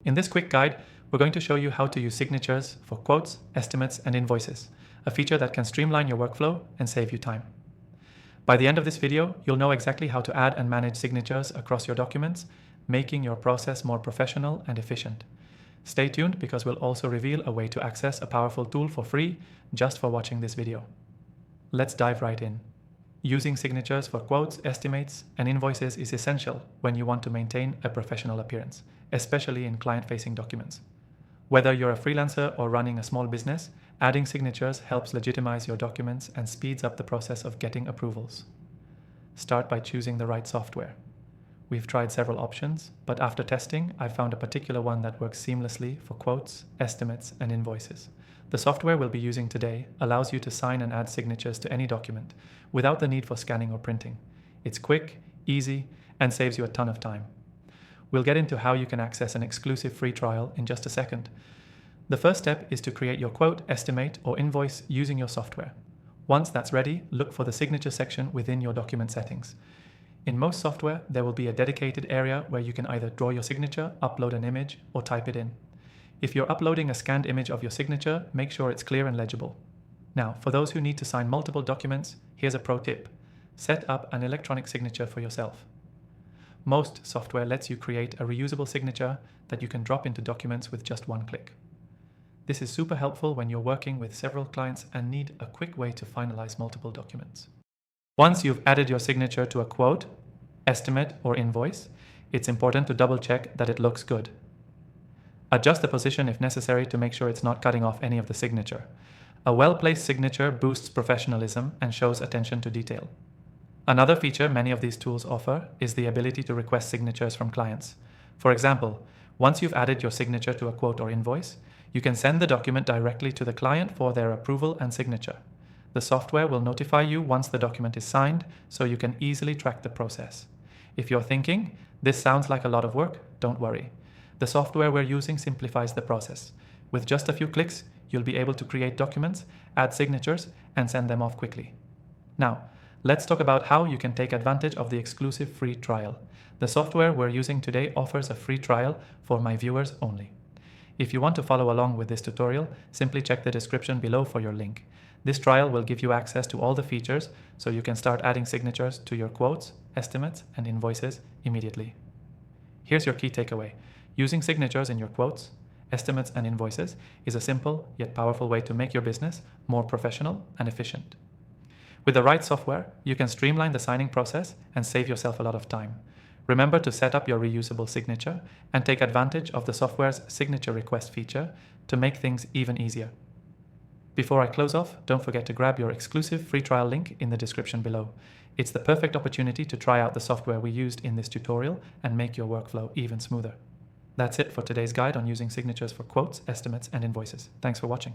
In this quick guide, we're going to show you how to use signatures for quotes, estimates, and invoices, a feature that can streamline your workflow and save you time. By the end of this video, you'll know exactly how to add and manage signatures across your documents, making your process more professional and efficient. Stay tuned because we'll also reveal a way to access a powerful tool for free just for watching this video. Let's dive right in. Using signatures for quotes, estimates, and invoices is essential when you want to maintain a professional appearance, especially in client-facing documents. Whether you're a freelancer or running a small business, adding signatures helps legitimize your documents and speeds up the process of getting approvals. Start by choosing the right software. We've tried several options, but after testing, I found a particular one that works seamlessly for quotes, estimates, and invoices. The software we'll be using today allows you to sign and add signatures to any document without the need for scanning or printing. It's quick, easy, and saves you a ton of time. We'll get into how you can access an exclusive free trial in just a second. The first step is to create your quote, estimate, or invoice using your software. Once that's ready, look for the signature section within your document settings. In most software, there will be a dedicated area where you can either draw your signature, upload an image, or type it in. If you're uploading a scanned image of your signature, make sure it's clear and legible. Now, for those who need to sign multiple documents, here's a pro tip. Set up an electronic signature for yourself. Most software lets you create a reusable signature that you can drop into documents with just one click. This is super helpful when you're working with several clients and need a quick way to finalize multiple documents. Once you've added your signature to a quote, estimate, or invoice, it's important to double check that it looks good. Adjust the position if necessary to make sure it's not cutting off any of the signature. A well-placed signature boosts professionalism and shows attention to detail. Another feature many of these tools offer is the ability to request signatures from clients. For example, once you've added your signature to a quote or invoice, you can send the document directly to the client for their approval and signature. The software will notify you once the document is signed, so you can easily track the process. If you're thinking, this sounds like a lot of work, don't worry. The software we're using simplifies the process. With just a few clicks, you'll be able to create documents, add signatures, and send them off quickly. Now, let's talk about how you can take advantage of the exclusive free trial. The software we're using today offers a free trial for my viewers only. If you want to follow along with this tutorial, simply check the description below for your link. This trial will give you access to all the features so you can start adding signatures to your quotes, estimates, and invoices immediately. Here's your key takeaway. Using signatures in your quotes, estimates, and invoices is a simple yet powerful way to make your business more professional and efficient. With the right software, you can streamline the signing process and save yourself a lot of time. Remember to set up your reusable signature and take advantage of the software's signature request feature to make things even easier. Before I close off, don't forget to grab your exclusive free trial link in the description below. It's the perfect opportunity to try out the software we used in this tutorial and make your workflow even smoother. That's it for today's guide on using signatures for quotes, estimates, and invoices. Thanks for watching.